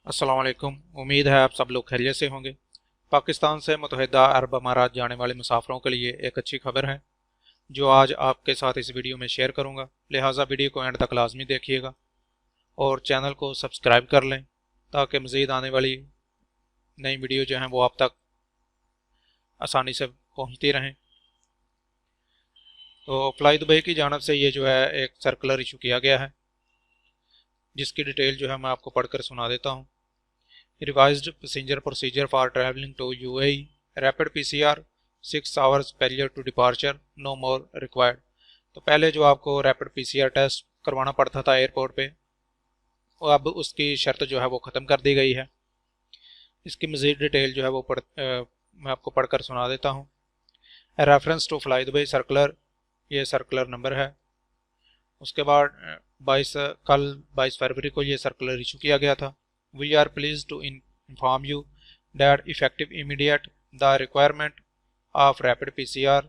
अस्सलाम वालेकुम। उम्मीद है आप सब लोग खैरियत से होंगे। पाकिस्तान से मुतहद्दा अरब अमारात जाने वाले मुसाफिरों के लिए एक अच्छी खबर है जो आज आपके साथ इस वीडियो में शेयर करूंगा। लिहाजा वीडियो को एंड तक लाजमी देखिएगा और चैनल को सब्सक्राइब कर लें ताकि मज़ीद आने वाली नई वीडियो जो हैं वो आप तक आसानी से पहुँचती रहें। तो फ्लाई दुबई की जानब से ये जो है एक सर्कुलर इशू किया गया है जिसकी डिटेल जो है मैं आपको पढ़कर सुना देता हूँ। Revised passenger procedure for travelling to UAE, rapid PCR 6 hours period to departure, no more required. तो पहले जो आपको रैपिड पीसीआर टेस्ट करवाना पड़ता था एयरपोर्ट पे, अब उसकी शर्त जो है वो ख़त्म कर दी गई है। इसकी मज़ीद डिटेल जो है वो मैं आपको पढ़कर सुना देता हूँ। Reference to fly Dubai circular, ये सर्कुलर नंबर है। उसके बाद कल 22 फरवरी को ये सर्कुलर इशू किया गया था। We are pleased to inform you that effective immediate the requirement of rapid PCR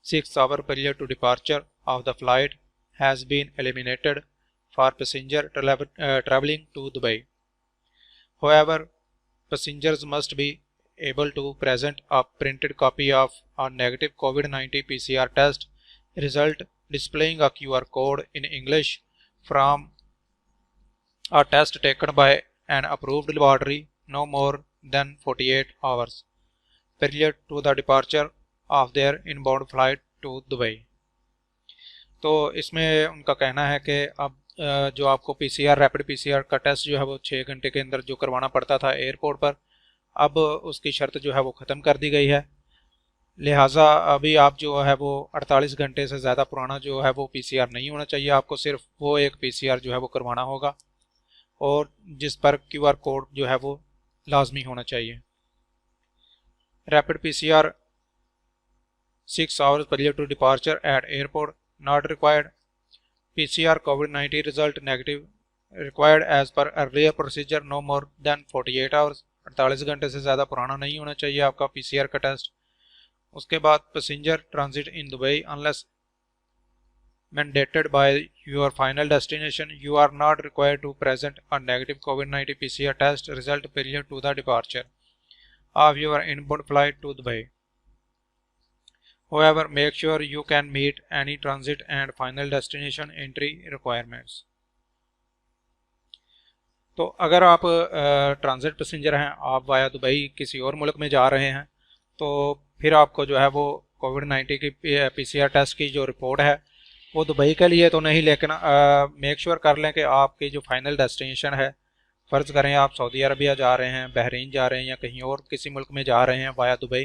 6-hour period to departure of the flight has been eliminated for passenger traveling to Dubai. However, passengers must be able to present a printed copy of a negative COVID-19 PCR test result displaying a QR code in English from a test taken by an approved laboratory no more than 48 hours period to the departure of their inbound flight to Dubai। तो इसमें उनका कहना है कि अब जो आपको PCR rapid PCR का टेस्ट जो है वो 6 घंटे के अंदर जो करवाना पड़ता था एयरपोर्ट पर, अब उसकी शर्त जो है वो ख़त्म कर दी गई है। लिहाजा अभी आप जो है वो 48 घंटे से ज़्यादा पुराना जो है वो पीसीआर नहीं होना चाहिए। आपको सिर्फ वो एक पीसीआर जो है वो करवाना होगा और जिस पर क्यूआर कोड जो है वो लाजमी होना चाहिए। Rapid PCR 6 hours period to departure at airport not required. PCR कोविड-19 result negative required as per earlier procedure no more than 48 hours. 48 घंटे से ज़्यादा पुराना नहीं होना चाहिए आपका पीसीआर का टेस्ट। उसके बाद passenger transit in Dubai unless mandated by your final destination, you are not required to present a negative COVID-19 PCR test result period to the departure of your inbound flight to Dubai. However, make sure you can meet any transit and final destination entry requirements. तो अगर आप transit passenger हैं, आप via Dubai किसी और मुल्क में जा रहे हैं, तो फिर आपको जो है वो कोविड-19 की पीसीआर टेस्ट की जो रिपोर्ट है वो दुबई के लिए तो नहीं, लेकिन मेक श्योर कर लें कि आपकी जो फाइनल डेस्टिनेशन है, फ़र्ज़ करें आप सऊदी अरबिया जा रहे हैं, बहरीन जा रहे हैं या कहीं और किसी मुल्क में जा रहे हैं वाया दुबई,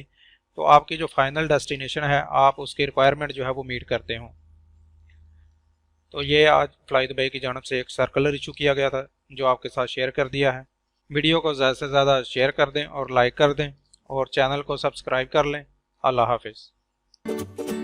तो आपकी जो फाइनल डेस्टिनेशन है आप उसकी रिक्वायरमेंट जो है वो मीट करते हों। तो ये आज फ्लाई दुबई की जानब से एक सर्कुलर इशू किया गया था जो आपके साथ शेयर कर दिया है। वीडियो को ज़्यादा से ज़्यादा शेयर कर दें और लाइक कर दें और चैनल को सब्सक्राइब कर लें। अल्लाह हाफिज़।